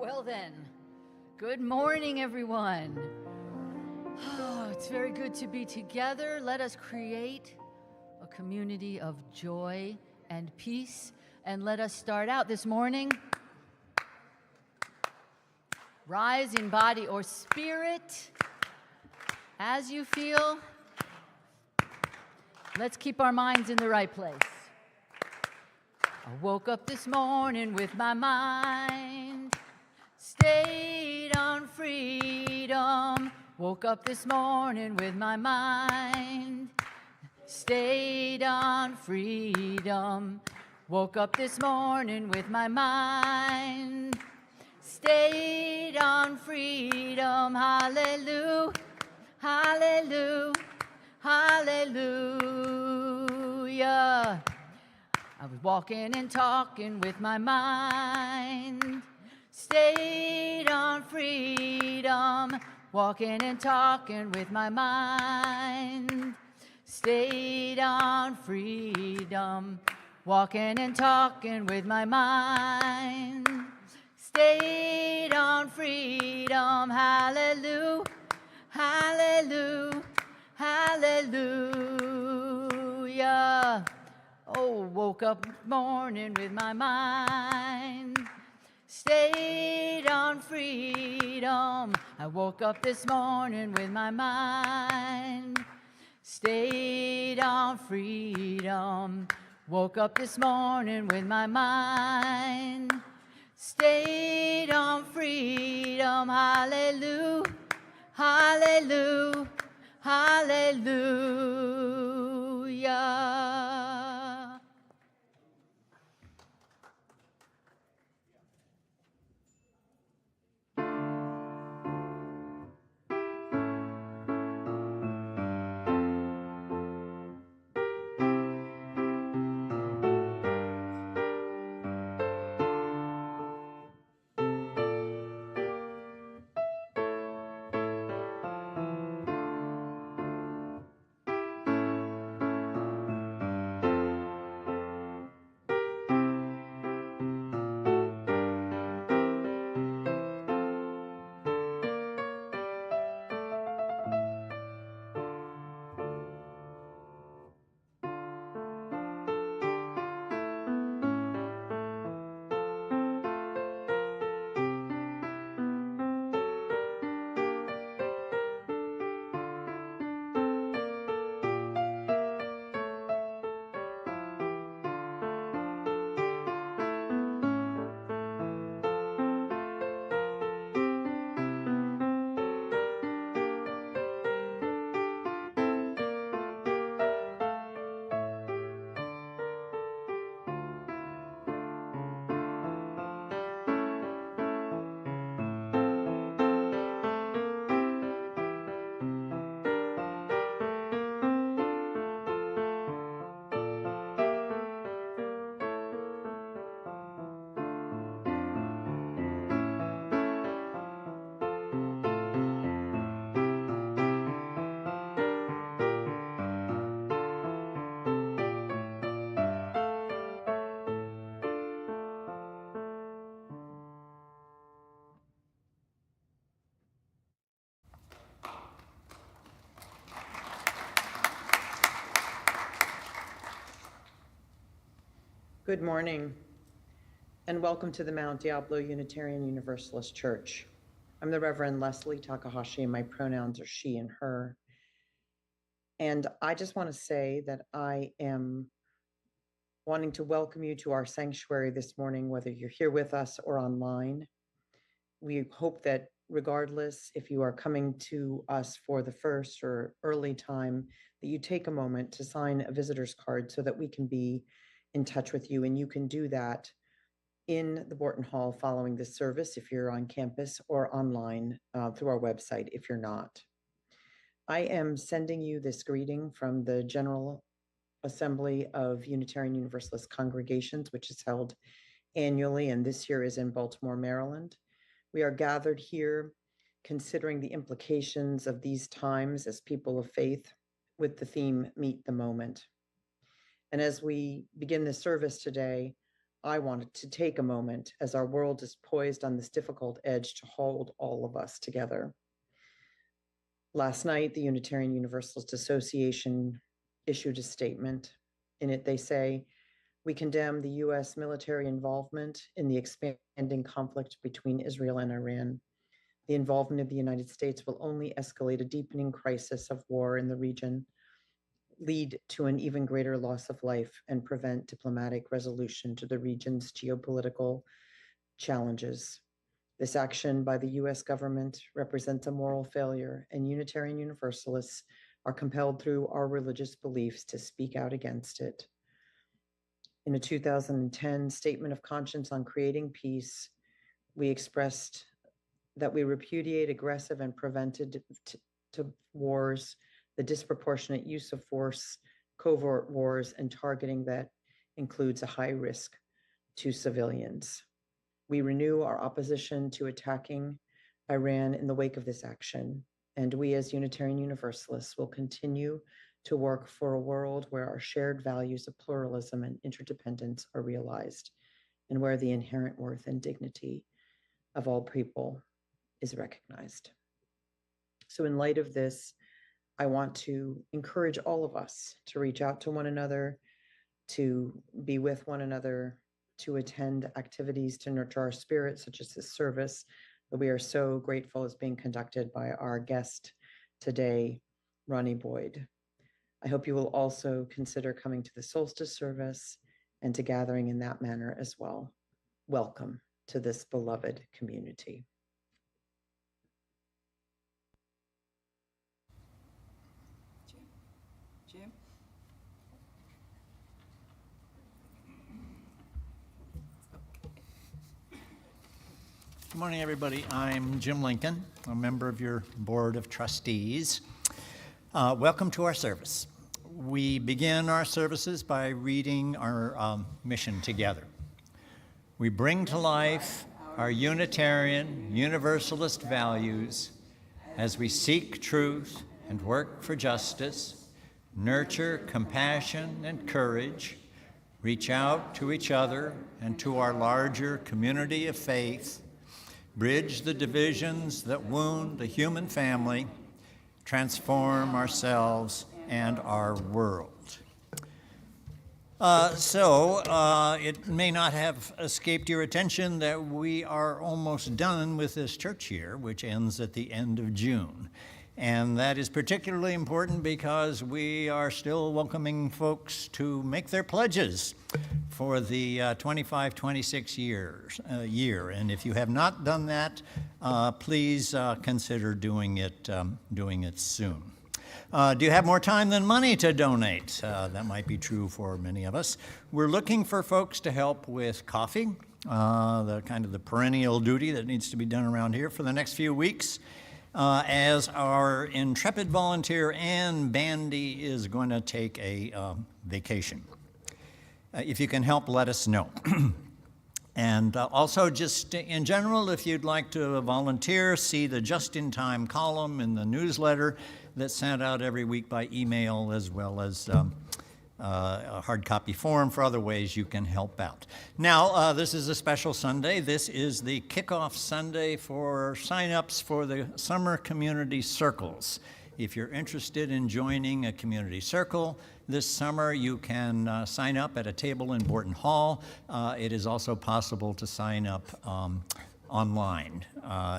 Well then, good morning, everyone. Oh, it's very good to be together. Let us create a community of joy and peace. And let us start out this morning. Rise in body or spirit as you feel. Let's keep our minds in the right place. I woke up this morning with my mind stayed on freedom. Woke up this morning with my mind stayed on freedom. Woke up this morning with my mind stayed on freedom. Hallelujah, hallelujah, hallelujah. I was walking and talking with my mind stayed on freedom. Walking and talking with my mind stayed on freedom. Walking and talking with my mind stayed on freedom. Hallelujah, hallelujah, hallelujah. Oh, woke up morning with my mind stayed on freedom. I woke up this morning with my mind stayed on freedom. Woke up this morning with my mind stayed on freedom. Hallelujah, hallelujah, hallelujah. Good morning, and welcome to the Mount Diablo Unitarian Universalist Church. I'm the Reverend Leslie Takahashi, and my pronouns are she and her. And I just want to say that I am wanting to welcome you to our sanctuary this morning, whether you're here with us or online. We hope that regardless if you are coming to us for the first or early time, that you take a moment to sign a visitor's card so that we can be in touch with you. And you can do that in the Borton Hall following this service if you're on campus, or online through our website if you're not. I am sending you this greeting from the General Assembly of Unitarian Universalist Congregations, which is held annually, and this year is in Baltimore, Maryland. We are gathered here considering the implications of these times as people of faith with the theme, Meet the Moment. And as we begin this service today, I wanted to take a moment as our world is poised on this difficult edge to hold all of us together. Last night, the Unitarian Universalist Association issued a statement. In it, they say, "We condemn the U.S. military involvement in the expanding conflict between Israel and Iran. The involvement of the United States will only escalate a deepening crisis of war in the region, lead to an even greater loss of life, and prevent diplomatic resolution to the region's geopolitical challenges. This action by the US government represents a moral failure, and Unitarian Universalists are compelled through our religious beliefs to speak out against it." In a 2010 statement of conscience on creating peace, we expressed that we repudiate aggressive and preventative to wars, the disproportionate use of force, covert wars, and targeting that includes a high risk to civilians. We renew our opposition to attacking Iran in the wake of this action, and we as Unitarian Universalists will continue to work for a world where our shared values of pluralism and interdependence are realized, and where the inherent worth and dignity of all people is recognized. So in light of this, I want to encourage all of us to reach out to one another, to be with one another, to attend activities to nurture our spirit, such as this service that we are so grateful is being conducted by our guest today, Ronnie Boyd. I hope you will also consider coming to the solstice service and to gathering in that manner as well. Welcome to this beloved community. Jim? Good morning, everybody. I'm Jim Lincoln, a member of your Board of Trustees. Welcome to our service. We begin our services by reading our mission together. We bring to life our Unitarian, Universalist values as we seek truth and work for justice, nurture compassion and courage, reach out to each other and to our larger community of faith, bridge the divisions that wound the human family, transform ourselves and our world. It may not have escaped your attention that we are almost done with this church year, which ends at the end of June. And that is particularly important because we are still welcoming folks to make their pledges for the 25-26 year. And if you have not done that, please consider doing it soon. Do you have more time than money to donate? That might be true for many of us. We're looking for folks to help with coffee, the perennial duty that needs to be done around here for the next few weeks. As our intrepid volunteer Ann Bandy is going to take a vacation. If you can help, let us know. And also, just in general, if you'd like to volunteer, see the just-in-time column in the newsletter that's sent out every week by email, as well as a hard copy form for other ways you can help out. Now, this is a special Sunday. This is the kickoff Sunday for sign-ups for the summer community circles. If you're interested in joining a community circle this summer, you can sign up at a table in Borton Hall. It is also possible to sign up online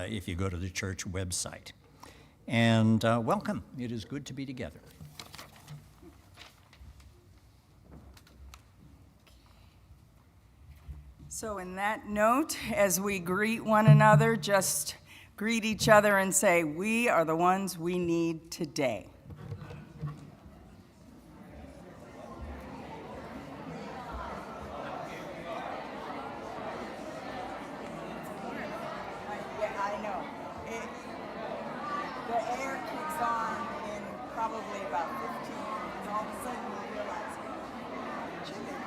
if you go to the church website. And welcome. It is good to be together. So in that note, as we greet one another, just greet each other and say, we are the ones we need today. Yeah, I know. The air kicks on in probably about 15 minutes, and all of a sudden you realize, chilly.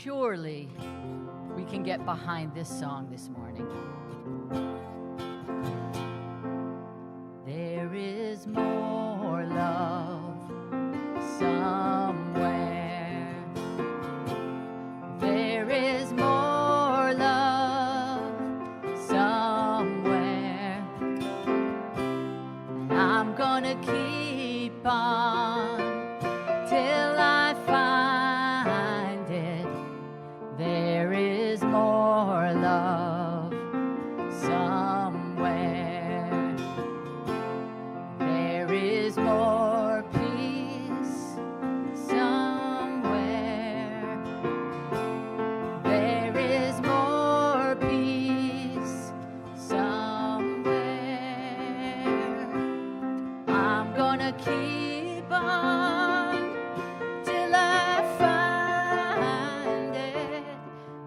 surely we can get behind this song this morning. There is more love somewhere. There is more love somewhere. And I'm gonna keep on till I find it. There is more love somewhere. There is more peace somewhere. There is more peace somewhere. I'm gonna keep on till I find it.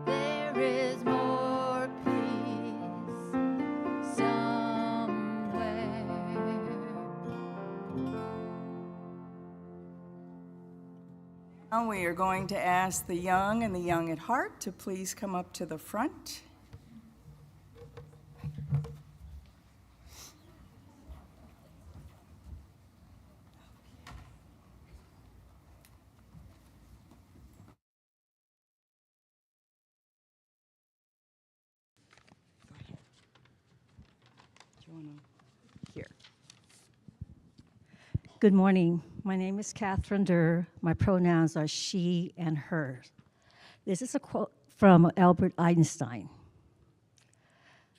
There is more peace somewhere. Now we are going to ask the young and the young at heart to please come up to the front. Do you want to? Here. Good morning. My name is Catherine Durr. My pronouns are she and her. This is a quote from Albert Einstein.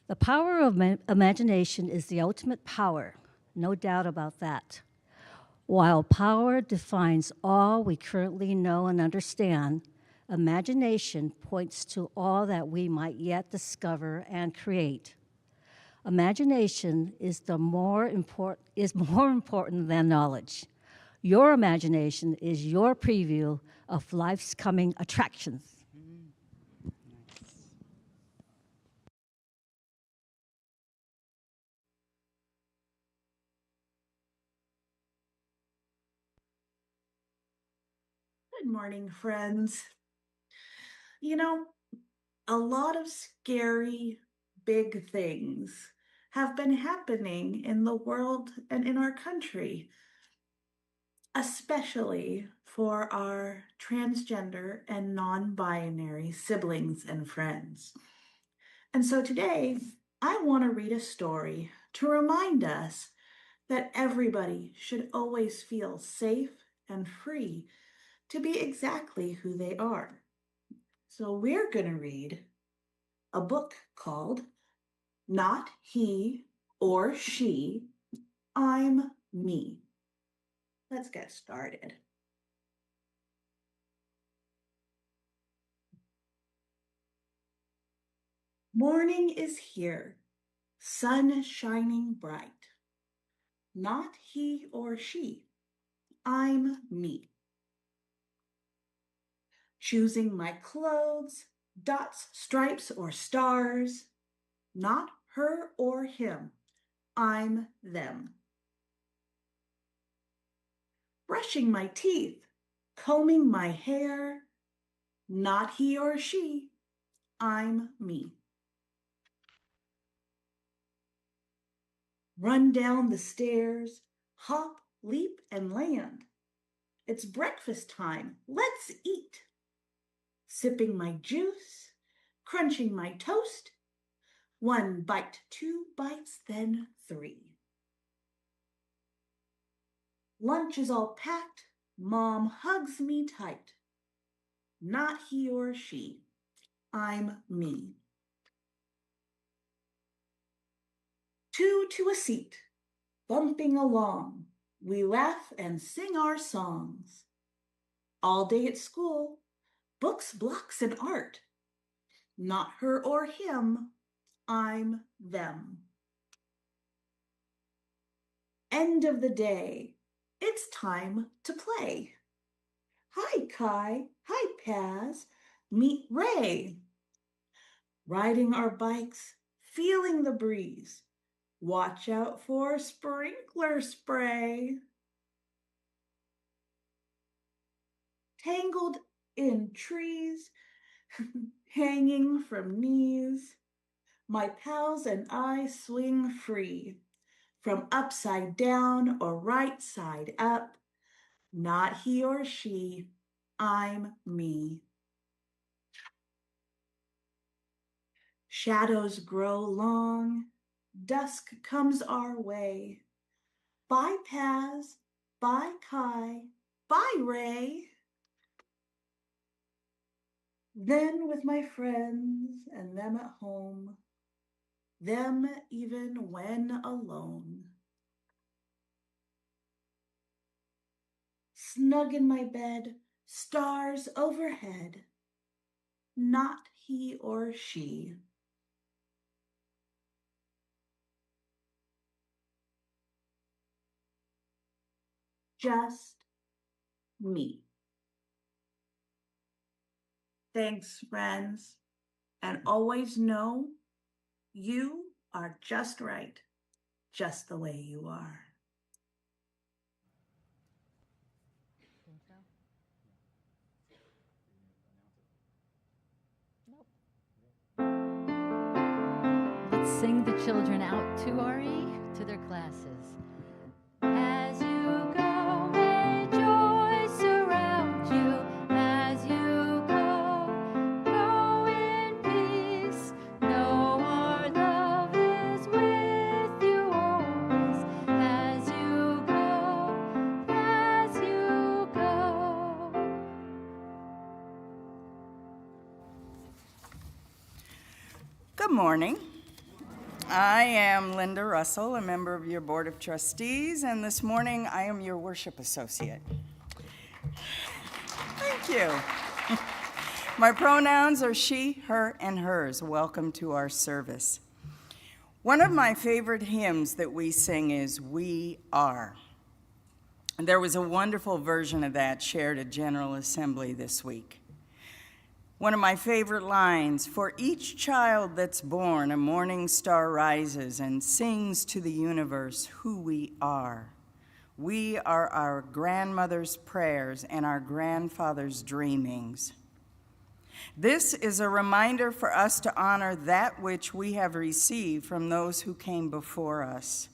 The power of imagination is the ultimate power, no doubt about that. While power defines all we currently know and understand, imagination points to all that we might yet discover and create. Imagination is more important than knowledge. Your imagination is your preview of life's coming attractions. Good morning, friends. You know, a lot of scary, big things have been happening in the world and in our country, especially for our transgender and non-binary siblings and friends. And so today, I want to read a story to remind us that everybody should always feel safe and free to be exactly who they are. So we're going to read a book called Not He or She, I'm Me. Let's get started. Morning is here, sun shining bright. Not he or she, I'm me. Choosing my clothes, dots, stripes, or stars. Not her or him, I'm them. Brushing my teeth, combing my hair. Not he or she, I'm me. Run down the stairs, hop, leap, and land. It's breakfast time, let's eat. Sipping my juice, crunching my toast. 1 bite, 2 bites, then 3. Lunch is all packed, Mom hugs me tight. Not he or she, I'm me. 2 to a seat, bumping along. We laugh and sing our songs. All day at school, books, blocks, and art. Not her or him, I'm them. End of the day, it's time to play. Hi, Kai. Hi, Paz. Meet Ray. Riding our bikes, feeling the breeze. Watch out for sprinkler spray. Tangled in trees, hanging from knees. My pals and I swing free from upside down or right side up. Not he or she, I'm me. Shadows grow long, dusk comes our way. Bye, Paz, bye, Kai, bye, Ray. Then with my friends and them at home, them even when alone. Snug in my bed, stars overhead, not he or she. Just me. Thanks, friends, and always know you are just right, just the way you are. Let's sing the children out to Ari, to their classes. As you go, may joy surround you. As you go in peace. Know our love is with you always. As you go, as you go. Good morning. I am Linda Russell, a member of your Board of Trustees, and this morning I am your worship associate. Thank you. My pronouns are she, her, and hers. Welcome to our service. One of my favorite hymns that we sing is We Are. And there was a wonderful version of that shared at General Assembly this week. One of my favorite lines, for each child that's born, a morning star rises and sings to the universe who we are. We are our grandmother's prayers and our grandfather's dreamings. This is a reminder for us to honor that which we have received from those who came before us,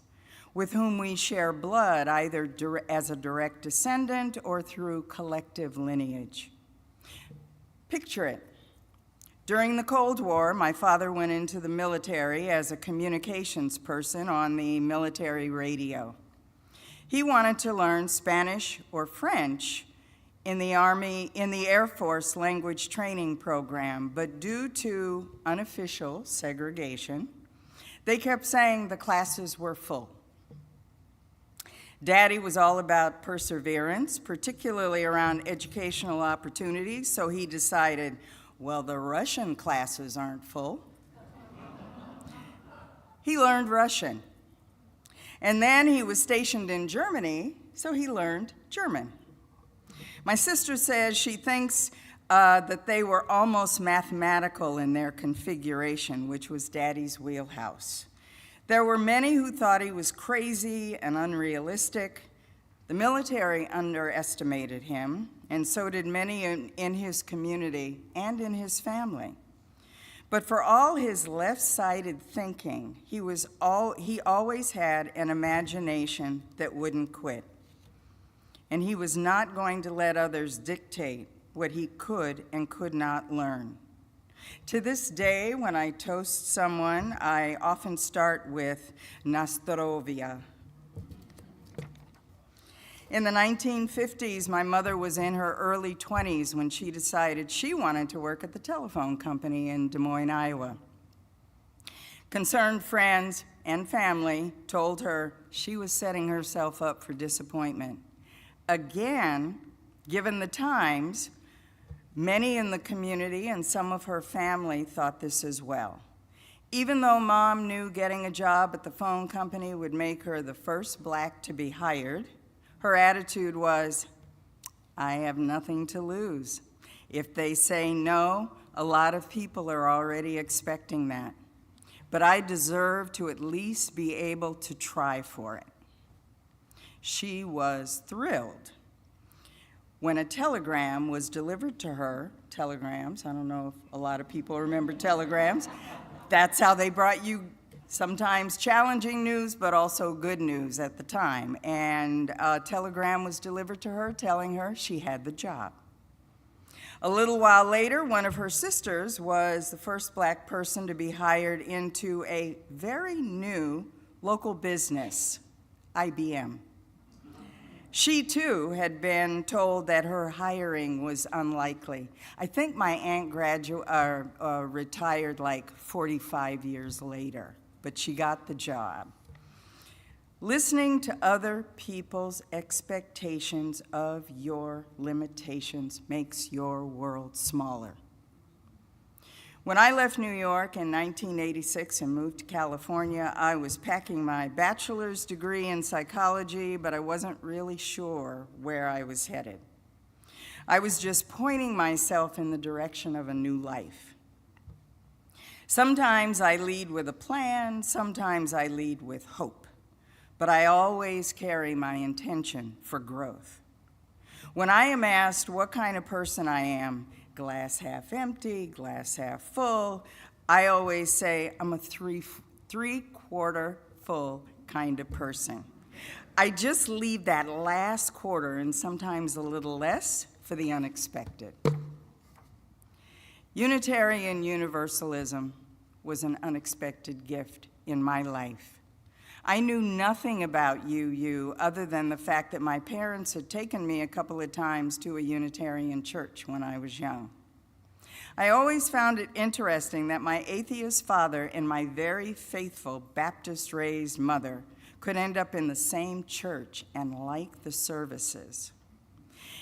with whom we share blood, either as a direct descendant or through collective lineage. Picture it. During the Cold War, my father went into the military as a communications person on the military radio. He wanted to learn Spanish or French in the Air Force language training program, but due to unofficial segregation, they kept saying the classes were full. Daddy was all about perseverance, particularly around educational opportunities, so he decided, well, the Russian classes aren't full. He learned Russian. And then he was stationed in Germany, so he learned German. My sister says she thinks that they were almost mathematical in their configuration, which was Daddy's wheelhouse. There were many who thought he was crazy and unrealistic. The military underestimated him, and so did many in his community and in his family. But for all his left-sided thinking, he always had an imagination that wouldn't quit. And he was not going to let others dictate what he could and could not learn. To this day, when I toast someone, I often start with Nastrovia. In the 1950s, my mother was in her early 20s when she decided she wanted to work at the telephone company in Des Moines, Iowa. Concerned friends and family told her she was setting herself up for disappointment. Again, given the times, many in the community and some of her family thought this as well. Even though Mom knew getting a job at the phone company would make her the first black to be hired, her attitude was, I have nothing to lose. If they say no, a lot of people are already expecting that. But I deserve to at least be able to try for it. She was thrilled when a telegram was delivered to her. Telegrams, I don't know if a lot of people remember telegrams. That's how they brought you sometimes challenging news, but also good news at the time. And a telegram was delivered to her telling her she had the job. A little while later, one of her sisters was the first black person to be hired into a very new local business, IBM. She too had been told that her hiring was unlikely. I think my aunt retired like 45 years later, but she got the job. Listening to other people's expectations of your limitations makes your world smaller. When I left New York in 1986 and moved to California, I was packing my bachelor's degree in psychology, but I wasn't really sure where I was headed. I was just pointing myself in the direction of a new life. Sometimes I lead with a plan, sometimes I lead with hope. But I always carry my intention for growth. When I am asked what kind of person I am, glass half empty, glass half full, I always say I'm a three-quarter full kind of person. I just leave that last quarter and sometimes a little less for the unexpected. Unitarian Universalism was an unexpected gift in my life. I knew nothing about UU other than the fact that my parents had taken me a couple of times to a Unitarian church when I was young. I always found it interesting that my atheist father and my very faithful Baptist-raised mother could end up in the same church and like the services.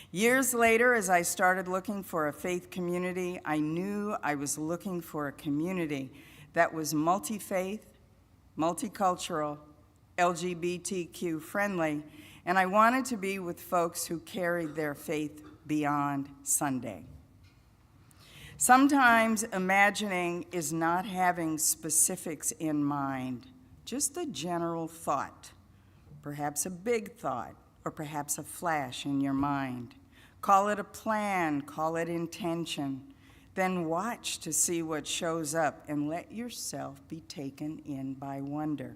Years later, as I started looking for a faith community, I knew I was looking for a community that was multi-faith, multicultural, LGBTQ friendly, and I wanted to be with folks who carried their faith beyond Sunday. Sometimes imagining is not having specifics in mind, just a general thought, perhaps a big thought, or perhaps a flash in your mind. Call it a plan, call it intention, then watch to see what shows up and let yourself be taken in by wonder.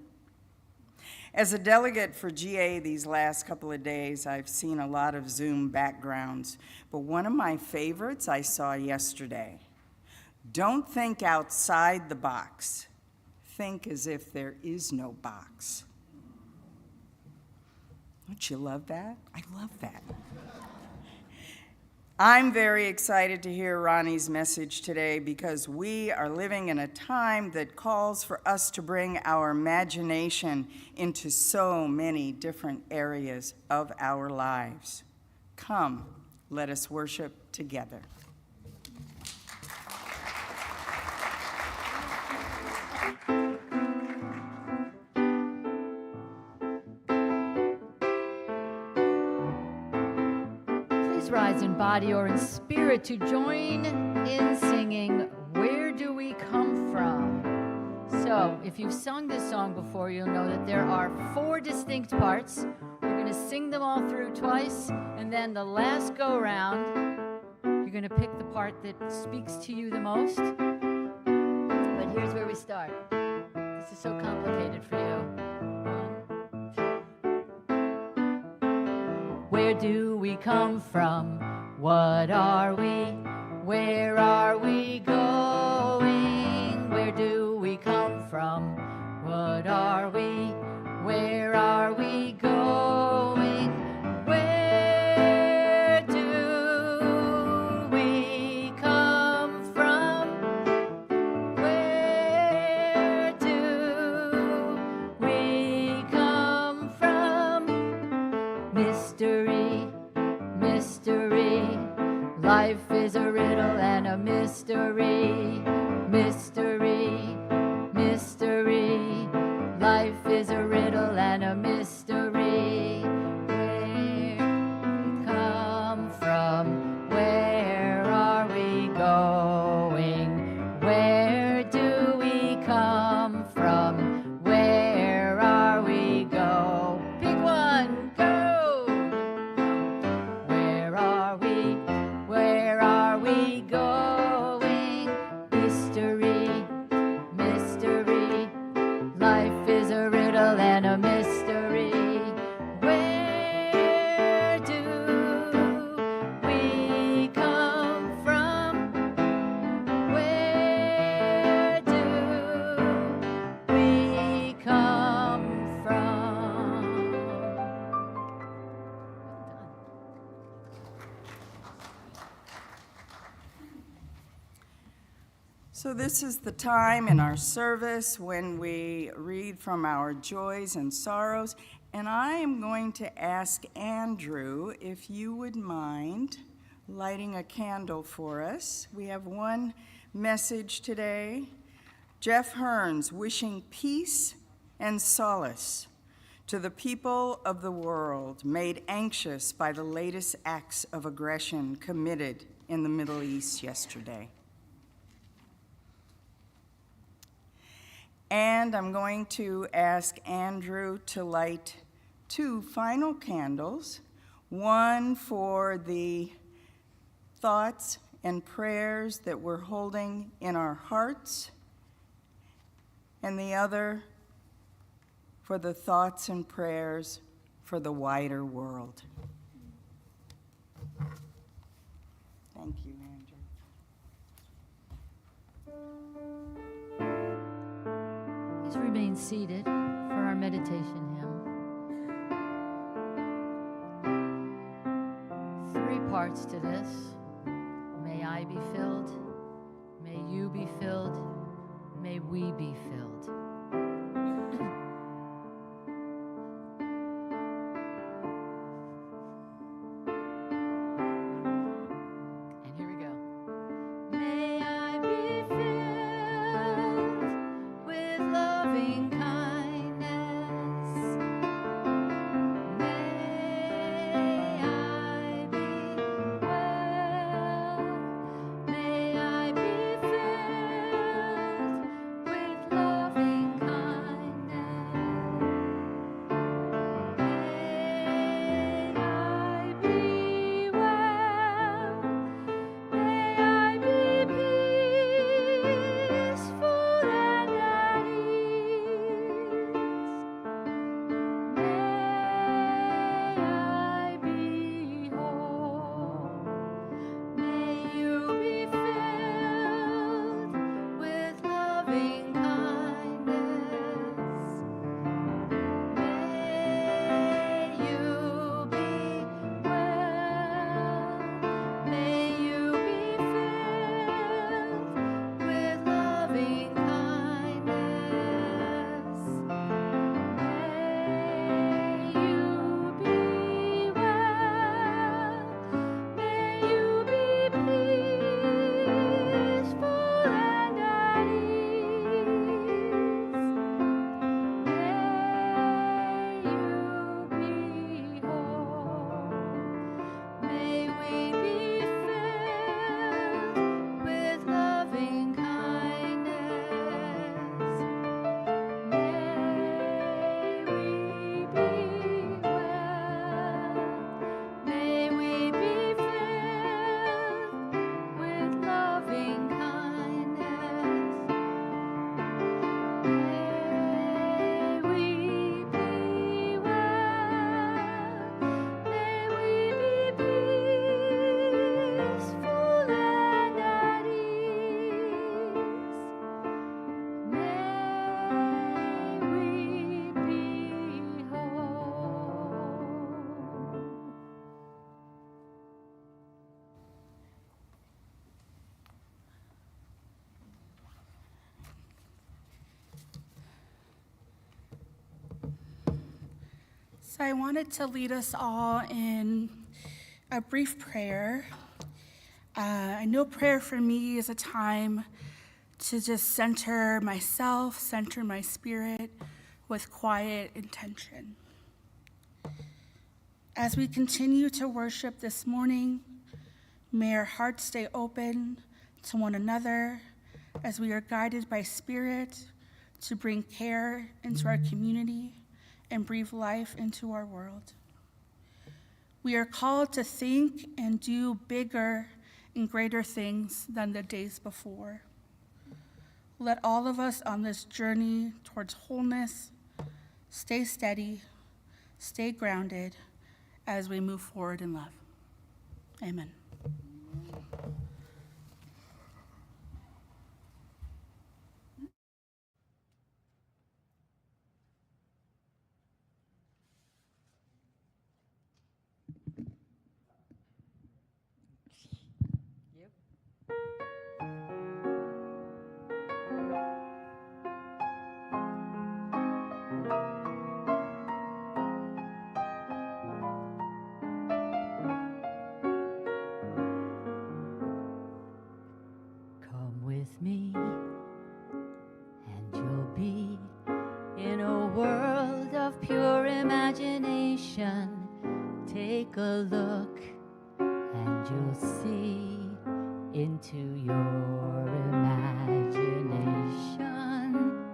As a delegate for GA these last couple of days, I've seen a lot of Zoom backgrounds, but one of my favorites I saw yesterday. Don't think outside the box. Think as if there is no box. Don't you love that? I love that. I'm very excited to hear Ronnie's message today because we are living in a time that calls for us to bring our imagination into so many different areas of our lives. Come, let us worship together. Rise in body or in spirit to join in singing, Where Do We Come From? So, if you've sung this song before, you'll know that there are 4 distinct parts. We're going to sing them all through twice, and then the last go-round, you're going to pick the part that speaks to you the most. But here's where we start. This is so complicated for you. Where do we come from? What are we? Where are we going? Where do we come from? What are we? Where are we going? Where do we come from? Where do we come from? Mystery, mystery, life is a riddle and a mystery. Mystery, mystery, life is a riddle and a mystery. Where we come from, where are we going? Where do we come from? Where are we going? Pick one, go! Where are going. Mystery, mystery. Life is a riddle and a mystery. Where do we come from? Where do we come from? So this is the time in our service when we read from our joys and sorrows, and I am going to ask Andrew if you would mind lighting a candle for us. We have one message today. Jeff Hearns wishing peace and solace to the people of the world made anxious by the latest acts of aggression committed in the Middle East yesterday. And I'm going to ask Andrew to light 2 final candles, one for the thoughts and prayers that we're holding in our hearts, and the other for the thoughts and prayers for the wider world. Thank you, Andrew. Please remain seated for our meditation hymn. 3 parts to this. May I be filled, may you be filled, may we be filled. And here we go. May I be filled with loving kindness. May I be well. May I be filled with loving kindness. May I be well. May I be peaceful and at ease. May I be whole. May you be filled with loving kindness. May you be well. May you be filled with loving kindness. May you be well. May you be peaceful and at ease. May you be whole. May we be filled with loving kindness. May we be well. May we be filled with loving kindness. May we be well. May we be peaceful and at ease. May we be whole. So I wanted to lead us all in a brief prayer. I know prayer for me is a time to just center myself, center my spirit with quiet intention. As we continue to worship this morning, may our hearts stay open to one another as we are guided by Spirit to bring care into our community and breathe life into our world. We are called to think and do bigger in greater things than the days before. Let all of us on this journey towards wholeness stay steady, stay grounded as we move forward in love. Amen. Come with me, and you'll be in a world of pure imagination. Take a look, and you'll see into your imagination.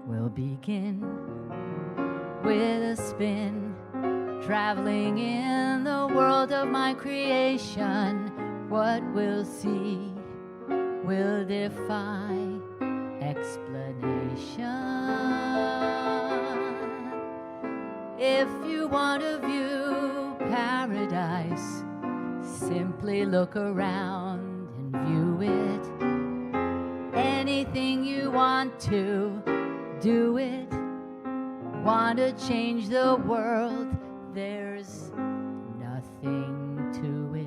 We'll begin with a spin, traveling in the world of my creation. What we'll see will defy explanation. If you want to view paradise, simply look around and view it. Anything you want to, do it. Want to change the world, there's nothing to it.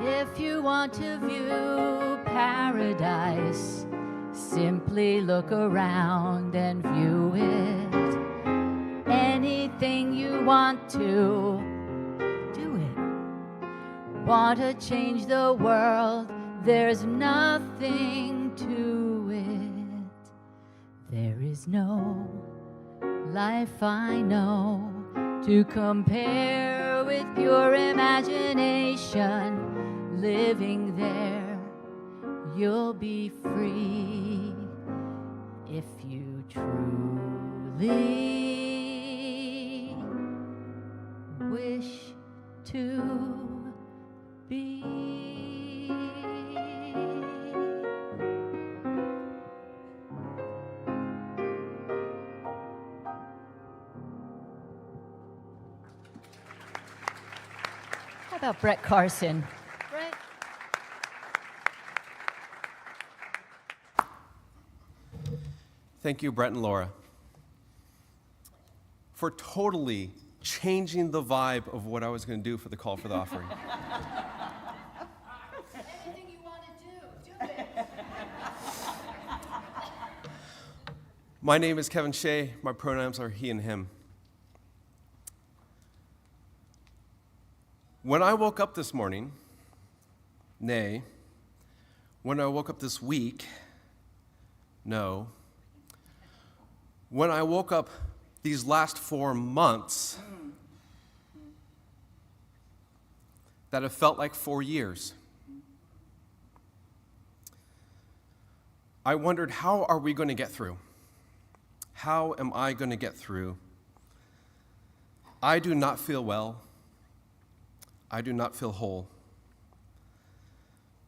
If you want to view paradise, simply look around and view it. Anything you want to, do it. Want to change the world, there's nothing to it. There is no life I know to compare with pure imagination. Living there, you'll be free if you truly wish to be. How about Brett Carson? Brett? Thank you, Brett and Laura, for totally changing the vibe of what I was going to do for the call for the offering. Anything you want to do it. My name is Kevin Shea. My pronouns are he and him. When I woke up this morning, nay, when I woke up this week, no, when I woke up these last 4 months, that have felt like 4 years, I wondered, how are we going to get through? How am I going to get through? I do not feel well. I do not feel whole.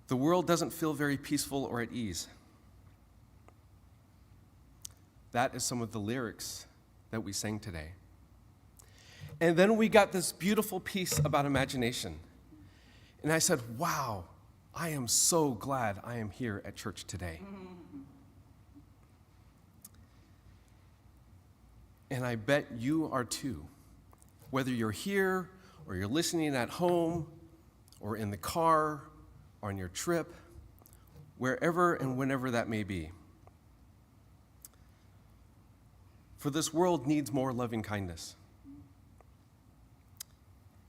The world doesn't feel very peaceful or at ease. That is some of the lyrics that we sang today. And then we got this beautiful piece about imagination. And I said, wow, I am so glad I am here at church today. And I bet you are too. Whether you're here or you're listening at home or in the car or on your trip, wherever and whenever that may be. For this world needs more loving kindness.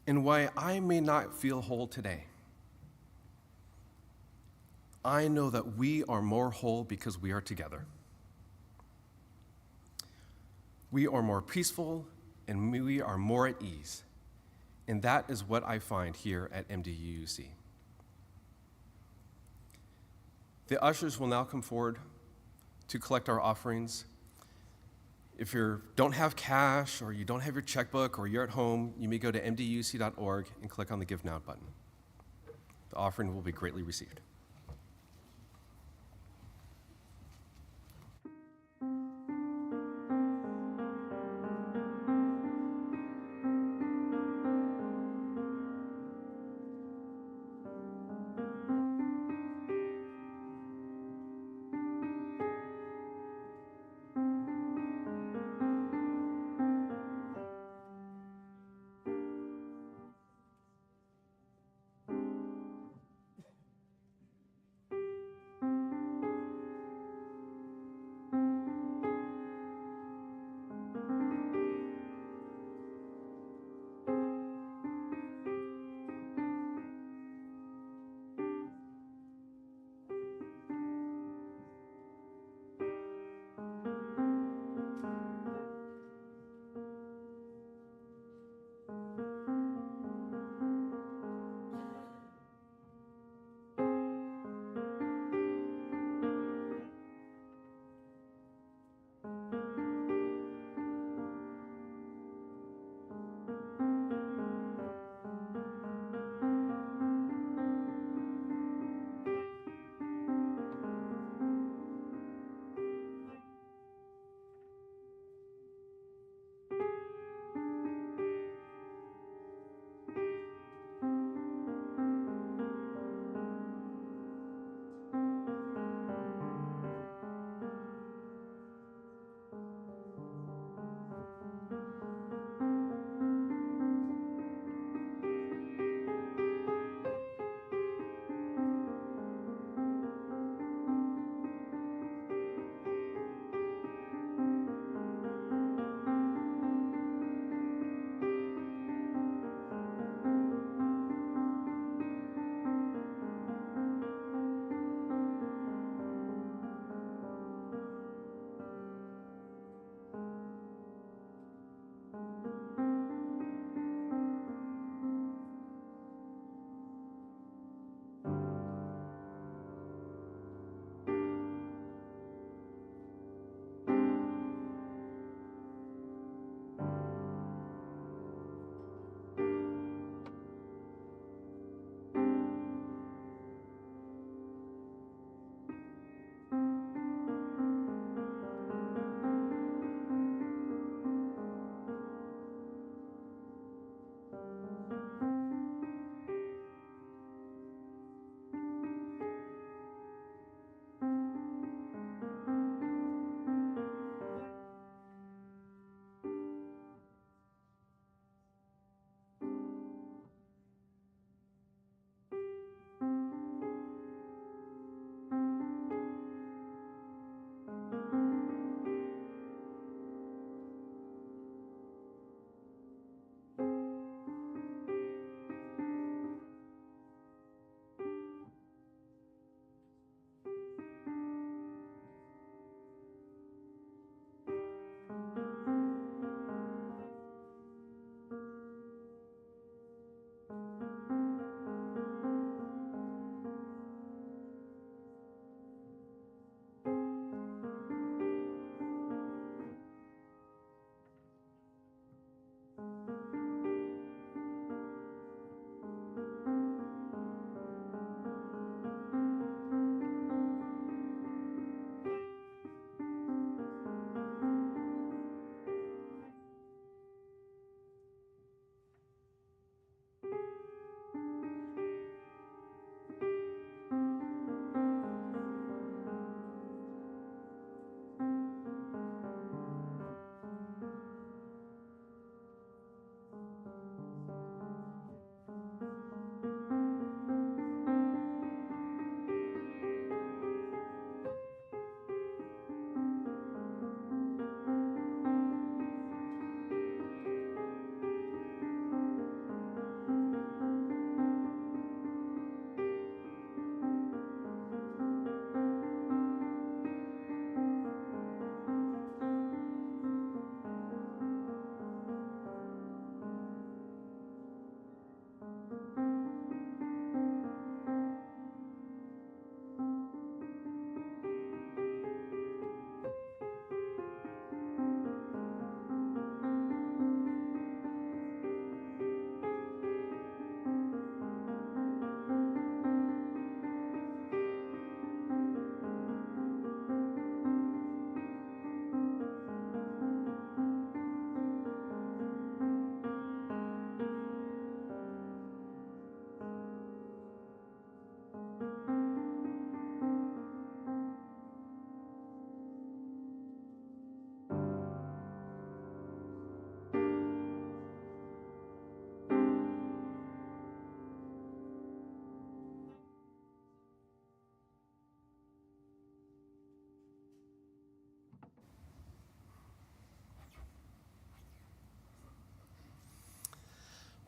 And why I may not feel whole today, I know that we are more whole because we are together. We are more peaceful and we are more at ease. And that is what I find here at MDUUC. The ushers will now come forward to collect our offerings. If you don't have cash or you don't have your checkbook or you're at home, you may go to mduuc.org and click on the Give Now button. The offering will be greatly received.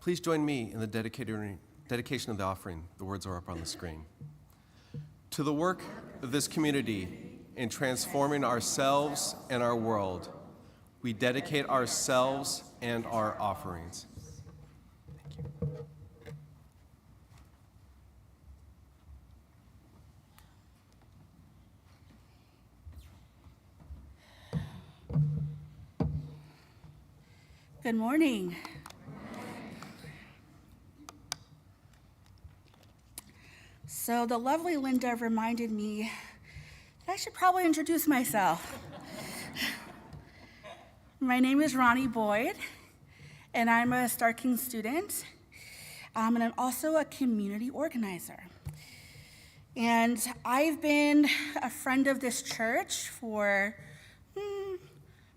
Please join me in the dedication of the offering. The words are up on the screen. To the work of this community in transforming ourselves and our world, we dedicate ourselves and our offerings. Good morning. So the lovely Linda reminded me that I should probably introduce myself. My name is Ronnie Boyd, and I'm a Star King student, and I'm also a community organizer. And I've been a friend of this church for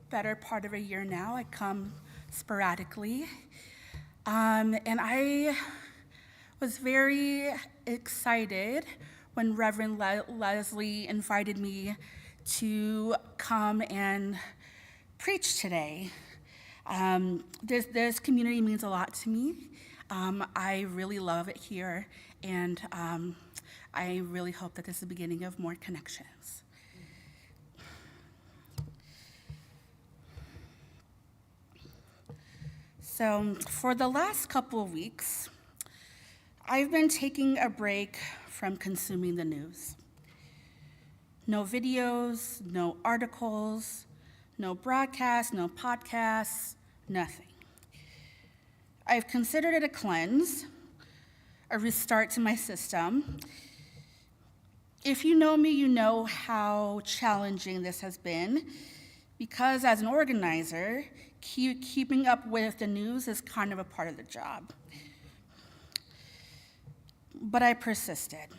better part of a year now. I come sporadically. And I was very excited when Reverend Leslie invited me to come and preach today. This community means a lot to me. I really love it here, and I really hope that this is the beginning of more connections. So for the last couple of weeks, I've been taking a break from consuming the news. No videos, no articles, no broadcasts, no podcasts, nothing. I've considered it a cleanse, a restart to my system. If you know me, you know how challenging this has been, because as an organizer, keeping up with the news is kind of a part of the job. But I persisted.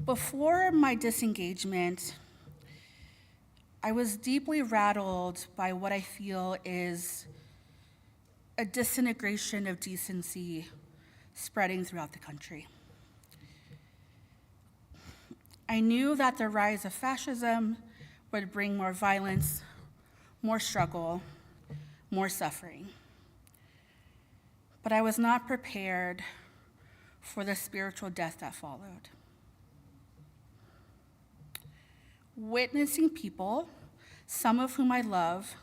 Before my disengagement, I was deeply rattled by what I feel is a disintegration of decency spreading throughout the country. I knew that the rise of fascism would bring more violence, more struggle, more suffering. But I was not prepared for the spiritual death that followed. Witnessing people, some of whom I love,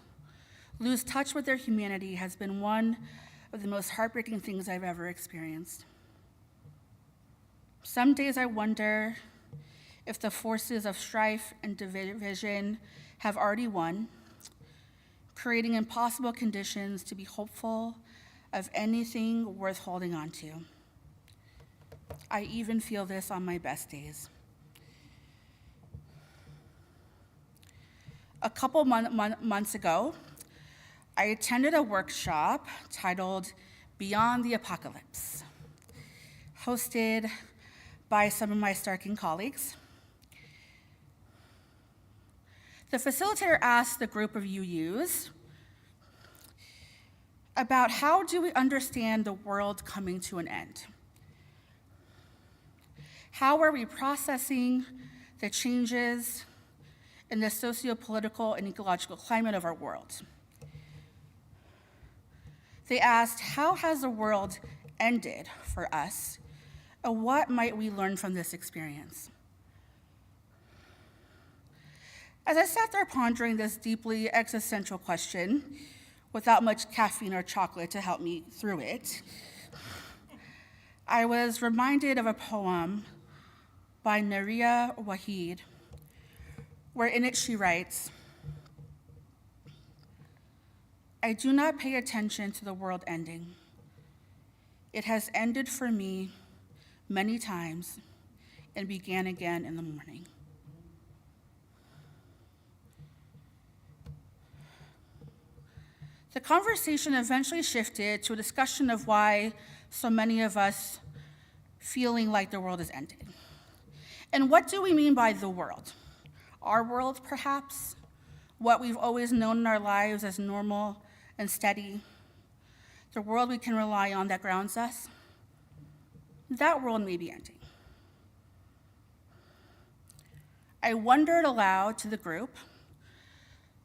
lose touch with their humanity has been one of the most heartbreaking things I've ever experienced. Some days I wonder if the forces of strife and division have already won, creating impossible conditions to be hopeful of anything worth holding on to. I even feel this on my best days. A couple months ago, I attended a workshop titled Beyond the Apocalypse, hosted by some of my Star King colleagues. The facilitator asked the group of UUs about how do we understand the world coming to an end? How are we processing the changes in the socio-political and ecological climate of our world? They asked, how has the world ended for us, and what might we learn from this experience? As I sat there pondering this deeply existential question, without much caffeine or chocolate to help me through it, I was reminded of a poem by Naria Wahid, where in it she writes, I do not pay attention to the world ending. It has ended for me many times and began again in the morning. The conversation eventually shifted to a discussion of why so many of us feeling like the world is ending. And what do we mean by the world? Our world, perhaps? What we've always known in our lives as normal and steady? The world we can rely on that grounds us? That world may be ending. I wondered aloud to the group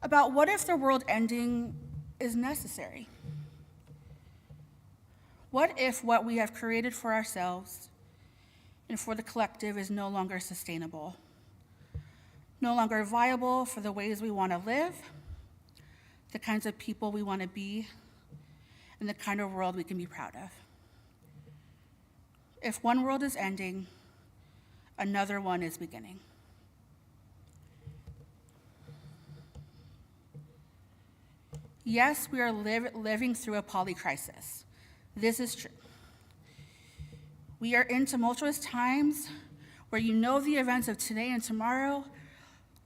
about what if the world ending is necessary? What if what we have created for ourselves and for the collective is no longer sustainable, no longer viable for the ways we want to live, the kinds of people we want to be, and the kind of world we can be proud of? If one world is ending, another one is beginning. Yes, we are living through a polycrisis. This is true. We are in tumultuous times where you know the events of today and tomorrow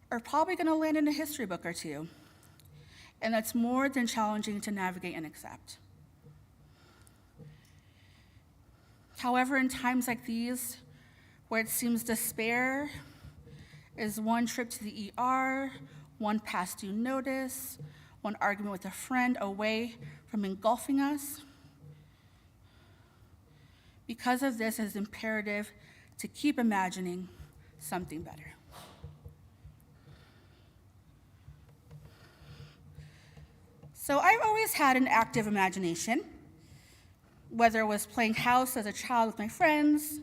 are probably going to land in a history book or two. And that's more than challenging to navigate and accept. However, in times like these, where it seems despair is one trip to the ER, one past due notice, one argument with a friend away from engulfing us, because of this, it is imperative to keep imagining something better. So I've always had an active imagination, whether it was playing house as a child with my friends,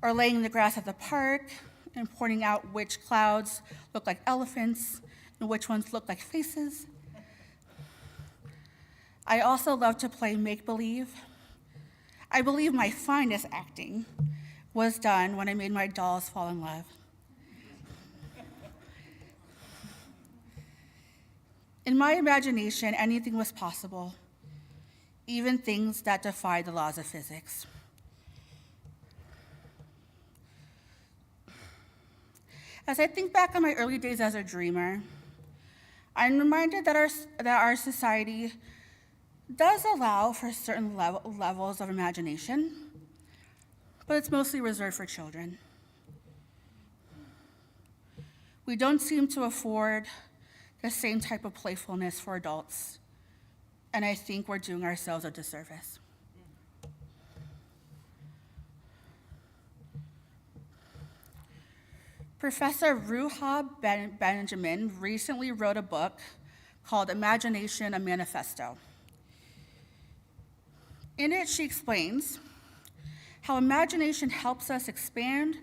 or laying in the grass at the park and pointing out which clouds look like elephants and which ones look like faces. I also love to play make-believe. I believe my finest acting was done when I made my dolls fall in love. In my imagination, anything was possible, even things that defy the laws of physics. As I think back on my early days as a dreamer, I'm reminded that our society does allow for certain levels of imagination, but it's mostly reserved for children. We don't seem to afford the same type of playfulness for adults, and I think we're doing ourselves a disservice. Professor Ruha Benjamin recently wrote a book called Imagination, a Manifesto. In it, she explains how imagination helps us expand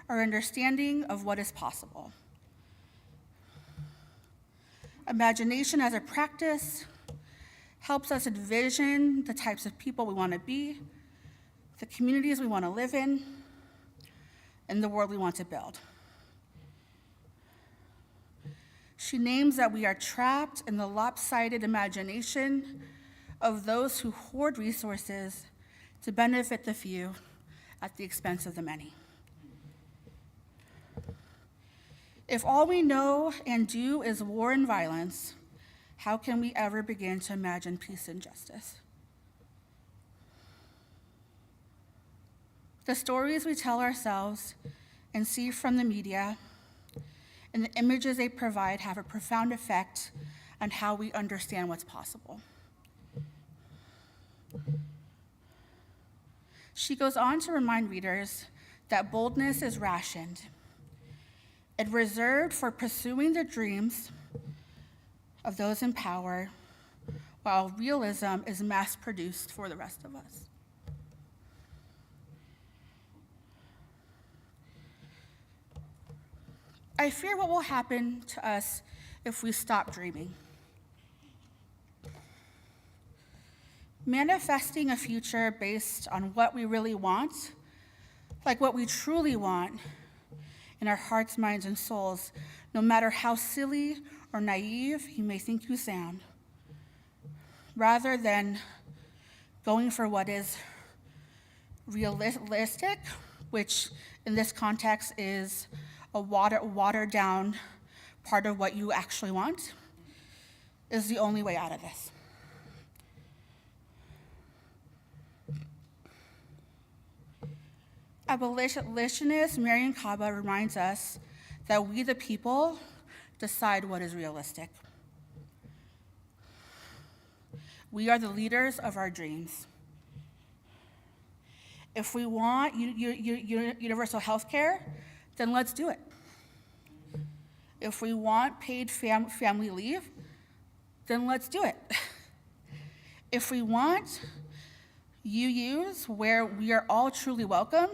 our understanding of what is possible. Imagination as a practice helps us envision the types of people we want to be, the communities we want to live in, and the world we want to build. She names that we are trapped in the lopsided imagination of those who hoard resources to benefit the few at the expense of the many. If all we know and do is war and violence, how can we ever begin to imagine peace and justice? The stories we tell ourselves and see from the media and the images they provide have a profound effect on how we understand what's possible. She goes on to remind readers that boldness is rationed and reserved for pursuing the dreams of those in power, while realism is mass-produced for the rest of us. I fear what will happen to us if we stop dreaming. Manifesting a future based on what we really want, like what we truly want in our hearts, minds, and souls, no matter how silly or naive you may think you sound, rather than going for what is realistic, which in this context is a watered down part of what you actually want, is the only way out of this. Abolitionist Marian Kaba reminds us that we, the people, decide what is realistic. We are the leaders of our dreams. If we want universal health care, then let's do it. If we want paid family leave, then let's do it. If we want UUs, where we are all truly welcome,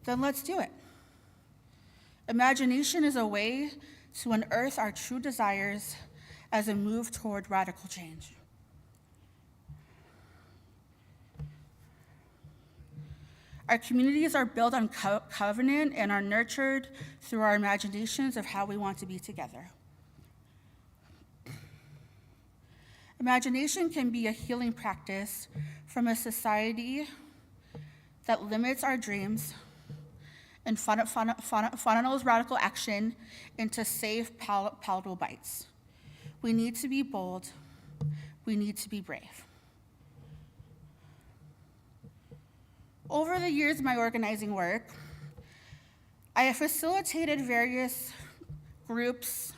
then let's do it. Imagination is a way to unearth our true desires as a move toward radical change. Our communities are built on covenant and are nurtured through our imaginations of how we want to be together. Imagination can be a healing practice from a society that limits our dreams and funnels radical action into safe, palatable bites. We need to be bold. We need to be brave. Over the years of my organizing work, I have facilitated various groups,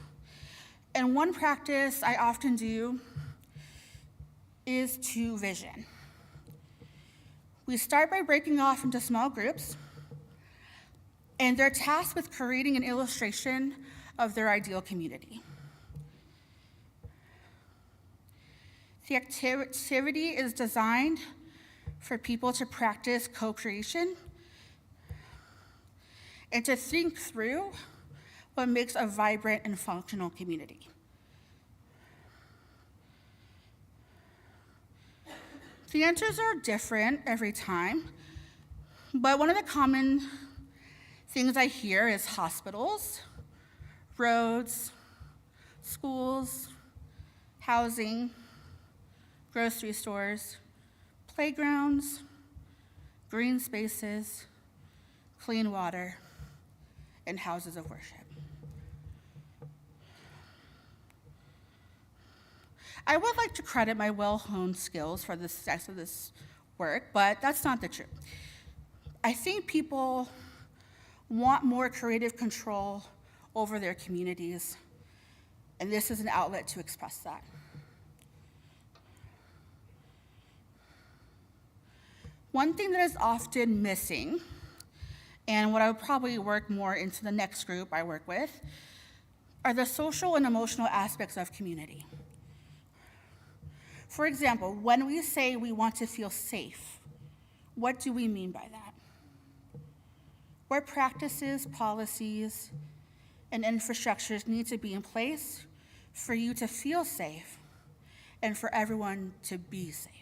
and one practice I often do is to vision. We start by breaking off into small groups, and they're tasked with creating an illustration of their ideal community. The activity is designed for people to practice co-creation and to think through what makes a vibrant and functional community. The answers are different every time, but one of the common things I hear is hospitals, roads, schools, housing, grocery stores, playgrounds, green spaces, clean water, and houses of worship. I would like to credit my well-honed skills for the success of this work, but that's not the truth. I think people want more creative control over their communities, and this is an outlet to express that. One thing that is often missing, and what I would probably work more into the next group I work with, are the social and emotional aspects of community. For example, when we say we want to feel safe, what do we mean by that? What practices, policies, and infrastructures need to be in place for you to feel safe and for everyone to be safe?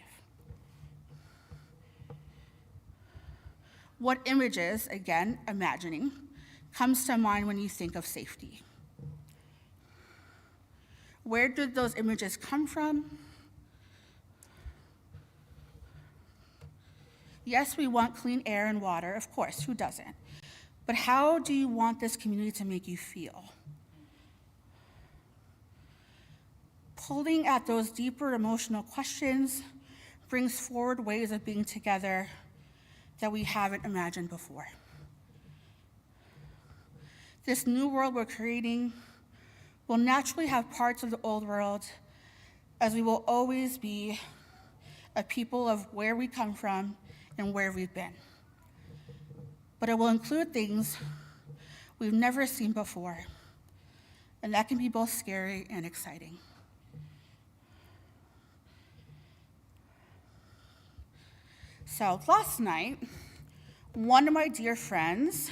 What images, again, imagining, comes to mind when you think of safety? Where did those images come from? Yes, we want clean air and water, of course, who doesn't? But how do you want this community to make you feel? Pulling at those deeper emotional questions brings forward ways of being together that we haven't imagined before. This new world we're creating will naturally have parts of the old world, as we will always be a people of where we come from and where we've been. But it will include things we've never seen before, and that can be both scary and exciting. So last night, one of my dear friends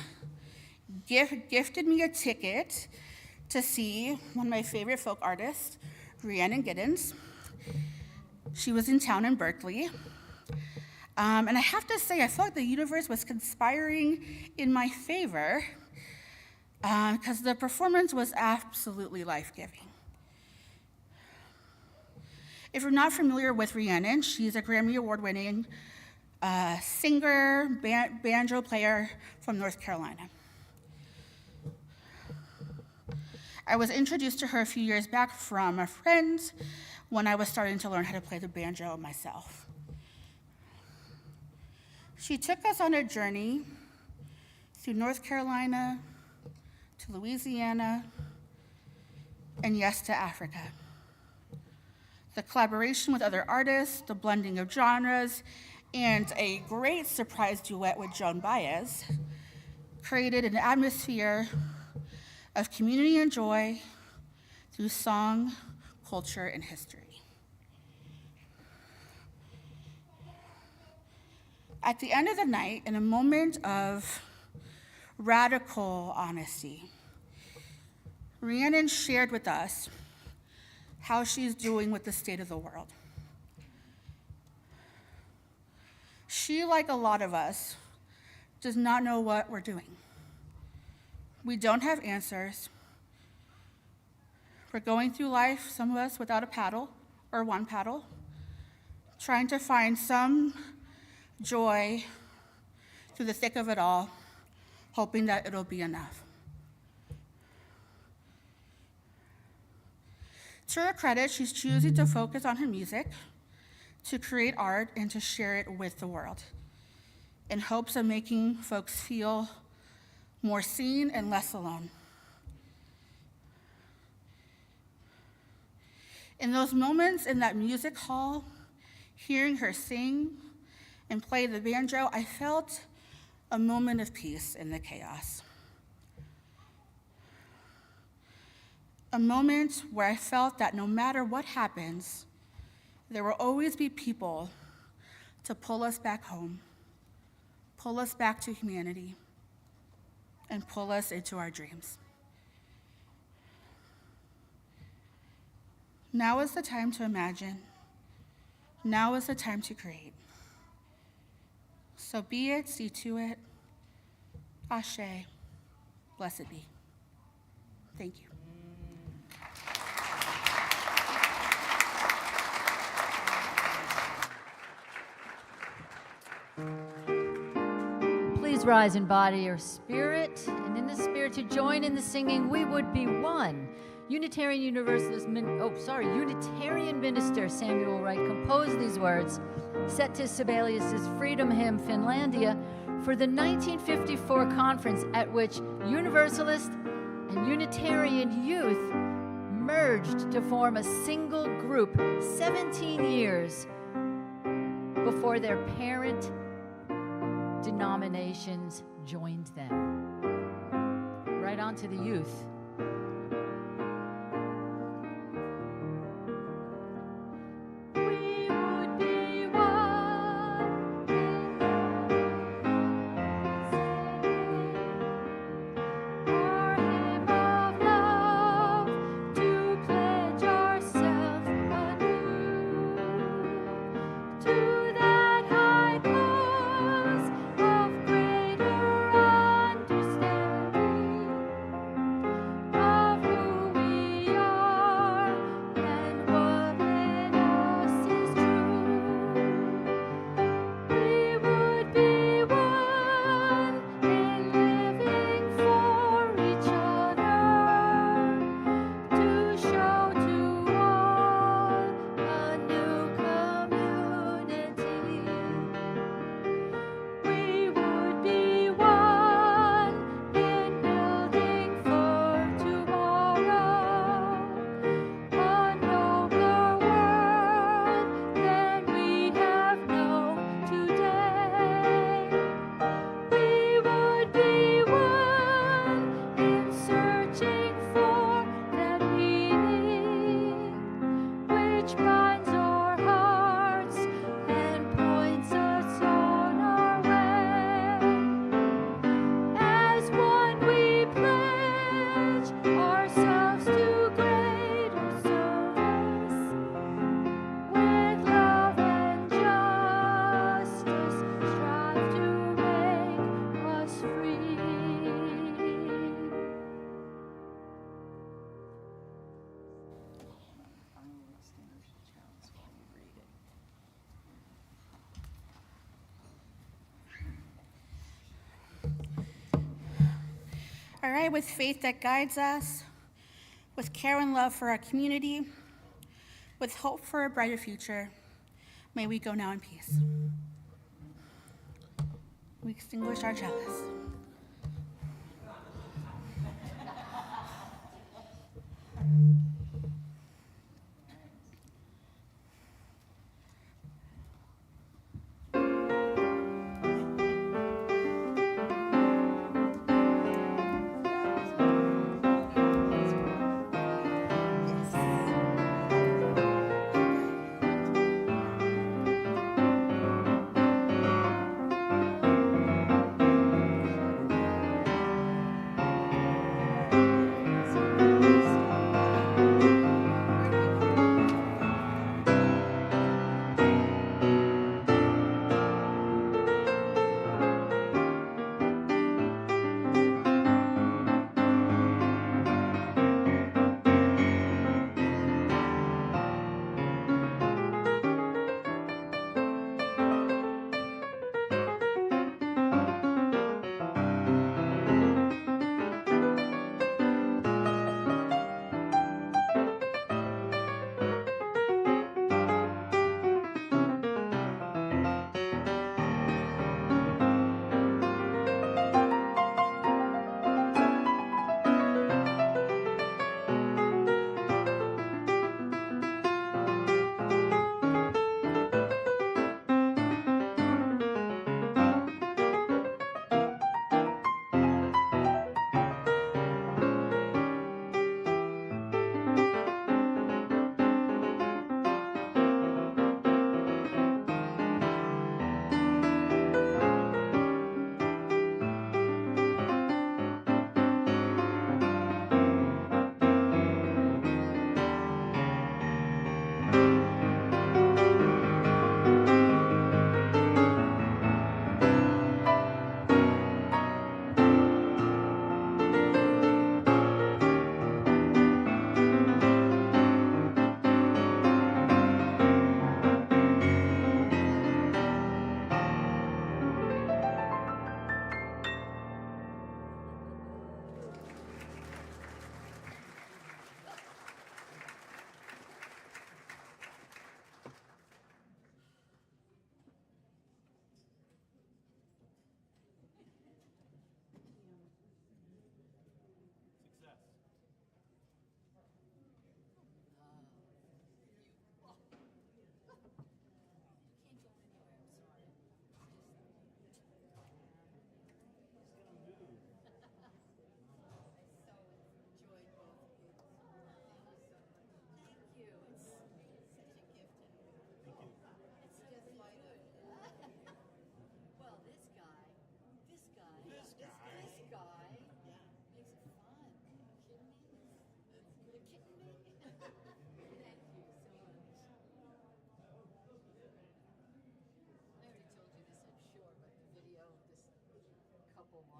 gifted me a ticket to see one of my favorite folk artists, Rhiannon Giddens. She was in town in Berkeley. And I have to say, I felt like the universe was conspiring in my favor because the performance was absolutely life-giving. If you're not familiar with Rhiannon, she's a Grammy Award-winning singer, banjo player from North Carolina. I was introduced to her a few years back from a friend when I was starting to learn how to play the banjo myself. She took us on a journey through North Carolina, to Louisiana, and yes, to Africa. The collaboration with other artists, the blending of genres, and a great surprise duet with Joan Baez created an atmosphere of community and joy through song, culture, and history. At the end of the night, in a moment of radical honesty, Rhiannon shared with us how she's doing with the state of the world. She, like a lot of us, does not know what we're doing. We don't have answers. We're going through life, some of us without a paddle or one paddle, trying to find some joy through the thick of it all, hoping that it'll be enough. To her credit, she's choosing to focus on her music, to create art, and to share it with the world, in hopes of making folks feel more seen and less alone. In those moments in that music hall, hearing her sing and play the banjo, I felt a moment of peace in the chaos. A moment where I felt that no matter what happens, there will always be people to pull us back home, pull us back to humanity, and pull us into our dreams. Now is the time to imagine. Now is the time to create. So be it, see to it. Ashe, blessed be. Thank you. Please rise in body or spirit, and in the spirit to join in the singing, We Would Be One. Unitarian minister Samuel Wright composed these words, set to Sibelius's Freedom Hymn, Finlandia, for the 1954 conference at which Universalist and Unitarian youth merged to form a single group 17 years before their parent denominations joined them. Right on to the youth. All right, with faith that guides us, with care and love for our community, with hope for a brighter future, may we go now in peace. We extinguish our chalice.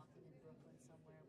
walking in Brooklyn somewhere